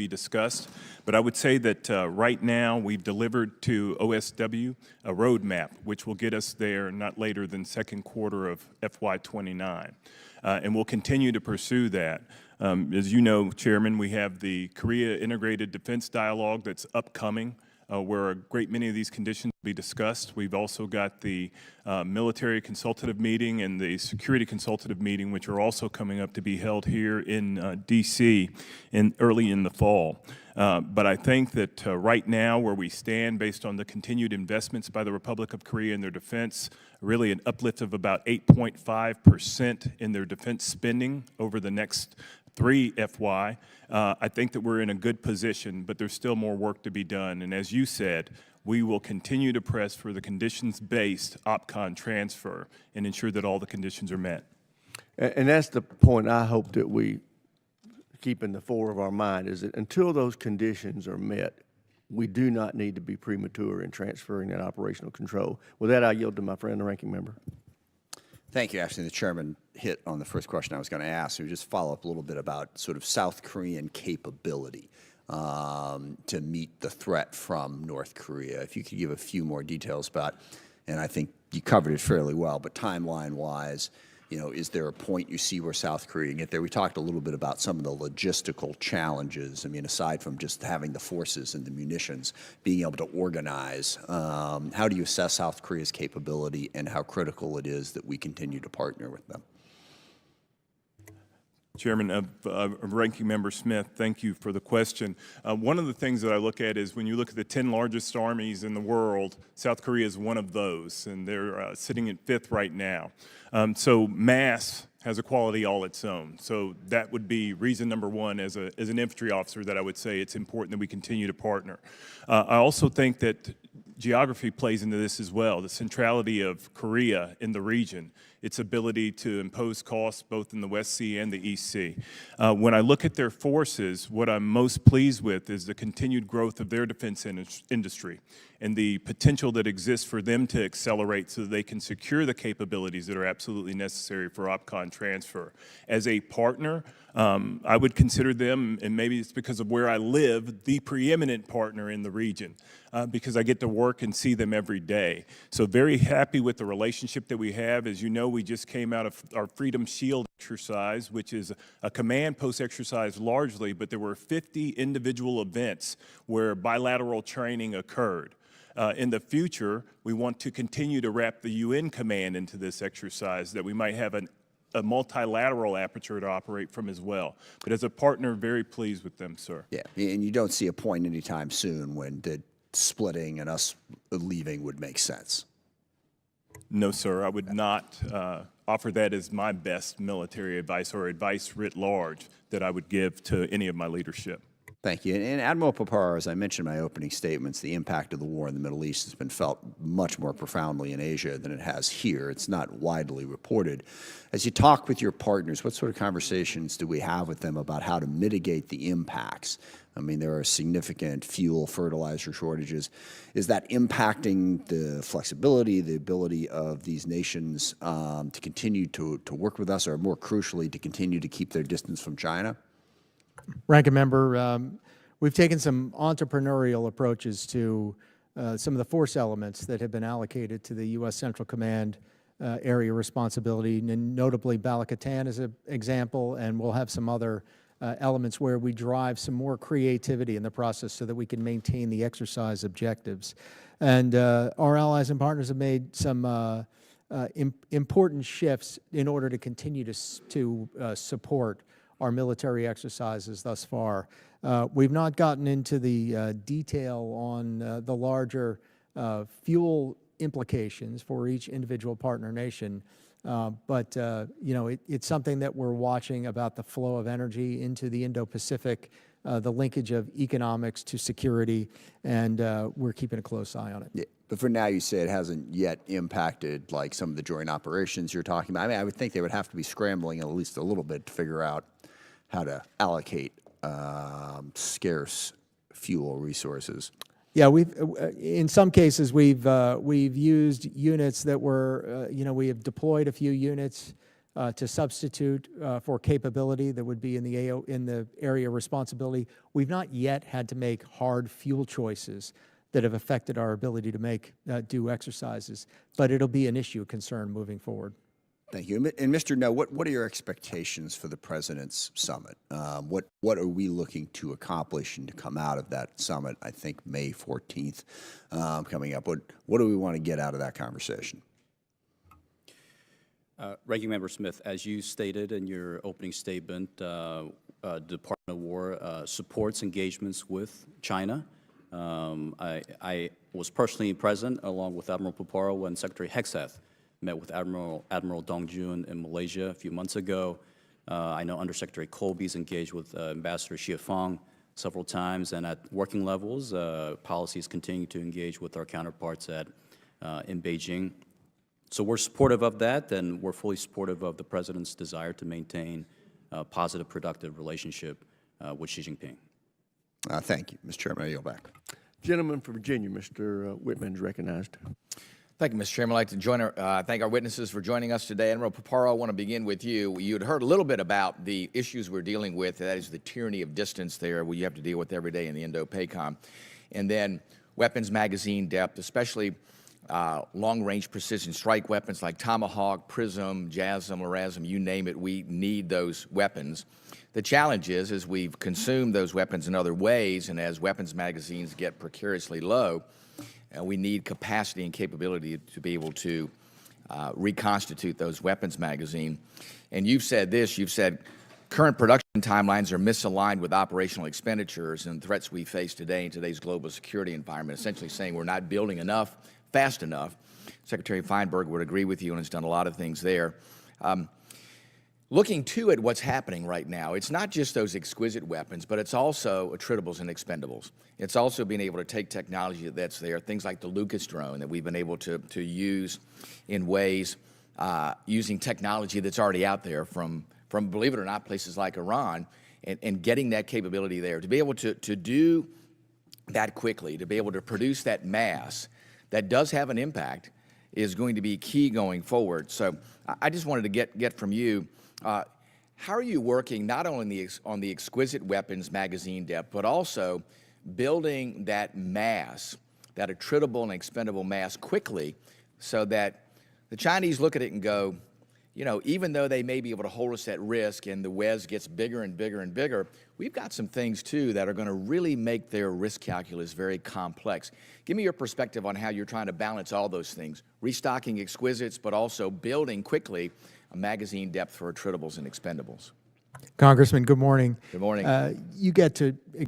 be discussed. But I would say that right now we've delivered to OSW a roadmap which will get us there not later than second quarter of FY29. And we'll continue to pursue that. As you know, Chairman, we have the Korea Integrated Defense Dialogue that's upcoming, where a great many of these conditions will be discussed. We've also got the military consultative meeting and the security consultative meeting, which are also coming up to be held here in D.C. Early in the fall. But I think that right now where we stand based on the continued investments by the Republic of Korea in their defense, really an uplift of about 8.5% in their defense spending over the next 3 FY, I think that we're in a good position, but there's still more work to be done. And as you said, we will continue to press for the conditions-based OPCON transfer and ensure that all the conditions are met. And that's the point I hope that we keep in the fore of our mind, is that until those conditions are met, we do not need to be premature in transferring that operational control. With that, I yield to my friend, the ranking member. Thank you. Actually, the chairman hit on the first question I was going to ask. So just follow up a little bit about sort of South Korean capability to meet the threat from North Korea. If you could give a few more details about, and I think you covered it fairly well, but timeline-wise, you know, is there a point you see where South Korea can get there? We talked a little bit about some of the logistical challenges. I mean, aside from just having the forces and the munitions, being able to organize, how do you assess South Korea's capability and how critical it is that we continue to partner with them? Chairman, Ranking Member Smith, thank you for the question. One of the things that I look at is when you look at the 10 largest armies in the world, South Korea is one of those, and they're sitting at 5th right now. So mass has a quality all its own. So that would be reason number one as an infantry officer that I would say it's important that we continue to partner. I also think that geography plays into this as well, the centrality of Korea in the region, its ability to impose costs both in the West Sea and the East Sea. When I look at their forces, what I'm most pleased with is the continued growth of their defense industry and the potential that exists for them to accelerate so that they can secure the capabilities that are absolutely necessary for OPCON transfer. As a partner, I would consider them, and maybe it's because of where I live, the preeminent partner in the region because I get to work and see them every day. So very happy with the relationship that we have. As you know, we just came out of our Freedom Shield exercise, which is a command post exercise largely, but there were 50 individual events where bilateral training occurred. In the future, we want to continue to wrap the UN command into this exercise, that we might have a multilateral aperture to operate from as well. But as a partner, very pleased with them, sir. Yeah, and you don't see a point anytime soon when the splitting and us leaving would make sense. No, sir, I would not offer that as my best military advice or advice writ large that I would give to any of my leadership. Thank you. And Admiral Papar, as I mentioned in my opening statements, the impact of the war in the Middle East has been felt much more profoundly in Asia than it has here. It's not widely reported. As you talk with your partners, what sort of conversations do we have with them about how to mitigate the impacts? I mean, there are significant fuel, fertilizer shortages. Is that impacting the flexibility, the ability of these nations to continue to work with us, or more crucially, to continue to keep their distance from China? Ranking Member, we've taken some entrepreneurial approaches to some of the force elements that have been allocated to the U.S. Central Command area responsibility, and notably Balakatan is an example, and we'll have some other elements where we drive some more creativity in the process so that we can maintain the exercise objectives. And our allies and partners have made some important shifts in order to continue to support our military exercises thus far. We've not gotten into the detail on the larger fuel implications for each individual partner nation, but you know, it's something that we're watching about the flow of energy into the Indo-Pacific, the linkage of economics to security, and we're keeping a close eye on it. Yeah. But for now, you say it hasn't yet impacted like some of the joint operations you're talking about. I mean, I would think they would have to be scrambling at least a little bit to figure out how to allocate scarce fuel resources. Yeah, we've in some cases we've used units that were you know, we have deployed a few units to substitute for capability that would be in the area of responsibility. We've not yet had to make hard fuel choices that have affected our ability to do exercises, but it'll be an issue of concern moving forward. Thank you. And Mr. No, what are your expectations for the President's Summit? What are we looking to accomplish and to come out of that summit? I think May 14th coming up. What do we want to get out of that conversation? Ranking Member Smith, as you stated in your opening statement, the Department of War supports engagements with China. I was personally present along with Admiral Puparo when Secretary Hegseth met with Admiral Dongjun in Malaysia a few months ago. I know Undersecretary Colby's engaged with Ambassador Xiafang several times, and at working levels, policies continue to engage with our counterparts in Beijing. So we're supportive of that, and we're fully supportive of the President's desire to maintain a positive, productive relationship with Xi Jinping. Thank you. Mr. Chairman, I yield back. Gentleman from Virginia, Mr. Whitman is recognized. Thank you, Mr. Chairman. I'd like to thank our witnesses for joining us today. Admiral Puparo, I want to begin with you. You had heard a little bit about the issues we're dealing with. That is the tyranny of distance there, what you have to deal with every day in the Indo-PACOM. And then weapons magazine depth, especially long-range precision strike weapons like Tomahawk, Prism, JASSM, LRASM, you name it, we need those weapons. The challenge is, as we've consumed those weapons in other ways, and as weapons magazines get precariously low, we need capacity and capability to be able to reconstitute those weapons magazine. And you've said this, you've said current production timelines are misaligned with operational expenditures and threats we face today in today's global security environment, essentially saying we're not building enough, fast enough. Secretary Feinberg would agree with you and has done a lot of things there. Looking too at what's happening right now, it's not just those exquisite weapons, but it's also attritables and expendables. It's also being able to take technology that's there, things like the Lucas drone that we've been able to use in ways using technology that's already out there from, believe it or not, places like Iran, and getting that capability there. To be able to do that quickly, to be able to produce that mass that does have an impact is going to be key going forward. So I just wanted to get from you, how are you working not only on the exquisite weapons magazine depth, but also building that mass, that attritable and expendable mass quickly so that the Chinese look at it and go, you know, even though they may be able to hold us at risk and the WES gets bigger and bigger and bigger, we've got some things too that are going to really make their risk calculus very complex. Give me your perspective on how you're trying to balance all those things, restocking exquisites, but also building quickly a magazine depth for attritables and expendables. Congressman, good morning. Good morning. You get to